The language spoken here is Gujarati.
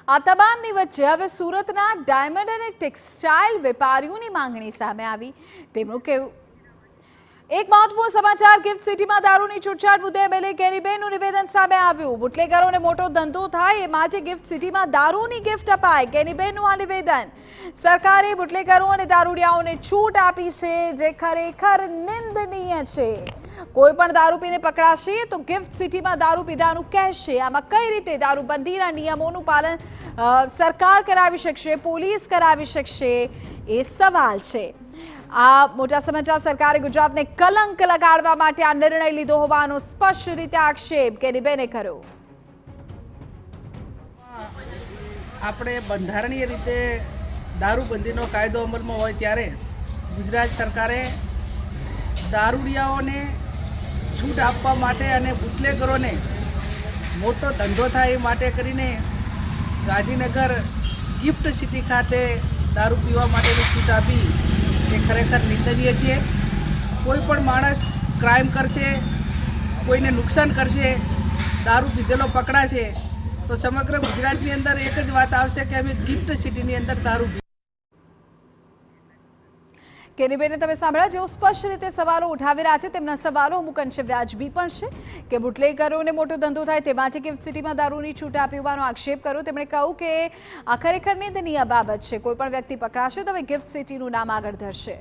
આ તમામની વચ્ચે હવે સુરતના ડાયમંડ અને ટેક્સટાઇલ વેપારીઓની માંગણી સામે આવી। તેમનું કહેવું એક મહત્વપૂર્ણ સમાચાર ગિફ્ટ સિટીમાં દારૂની છૂટછાટ મુદ્દે એમએલએ કેરીબેનનું નિવેદન સામે આવ્યું। બુટલેગરોને મોટો ધંધો થાય એ માટે ગિફ્ટ સિટીમાં દારૂની ગિફ્ટ અપાય, કેરીબેનનું આ નિવેદન। સરકારે બુટલેગરો અને દારૂડિયાઓને છૂટ આપી છે, જે ખરેખર નિંદનીય છે। કોઈ પણ દારૂ પીને પકડાશે તો ગિફ્ટ સિટીમાં દારૂ પીધાનું કહેશે। આમાં કઈ રીતે દારૂબંધીના નિયમોનું પાલન સરકાર કરાવી શકશે, પોલીસ કરાવી શકશે, એ સવાલ છે। આ મોટા સમાચાર સરકારે ગુજરાતને કલંક લગાડવા માટે આ નિર્ણય લીધો હોવાનો સ્પષ્ટ રીતે આક્ષેપ કેરીબેને કર્યો। આપણે બંધારણીય રીતે દારૂબંધીનો કાયદો અમલમાં હોય ત્યારે ગુજરાત સરકારે દારૂડિયાઓને છૂટ આપવા માટે અને બુટલેગરોને મોટો ધંધો થાય એ માટે કરીને ગાંધીનગર ગિફ્ટ સિટી ખાતે દારૂ પીવા માટેની છૂટ આપી એ ખરેખર નિંદનીય છે। કોઈ પણ માણસ ક્રાઇમ કરશે, કોઈને નુકસાન કરશે, દારૂ પીધેલો પકડાશે તો સમગ્ર ગુજરાતની અંદર એક જ વાત આવશે કે અમે ગિફ્ટ સિટીની અંદર દારૂ કેરીબેને તમે સાંભળ્યા, જેઓ સ્પષ્ટ રીતે સવાલો ઉઠાવી રહ્યા છે। તેમના સવાલો અમુક અંશે વ્યાજબી પણ છે કે બુટલેગરોને મોટો ધંધો થાય તે માટે ગિફ્ટ સિટીમાં દારૂની છૂટ આપી હોવાનો આક્ષેપ કર્યો। તેમણે કહ્યું કે આ ખરેખર નિંદનીય બાબત છે। કોઈ પણ વ્યક્તિ પકડાશે તો હવે ગિફ્ટ સિટીનું નામ આગળ ધરશે।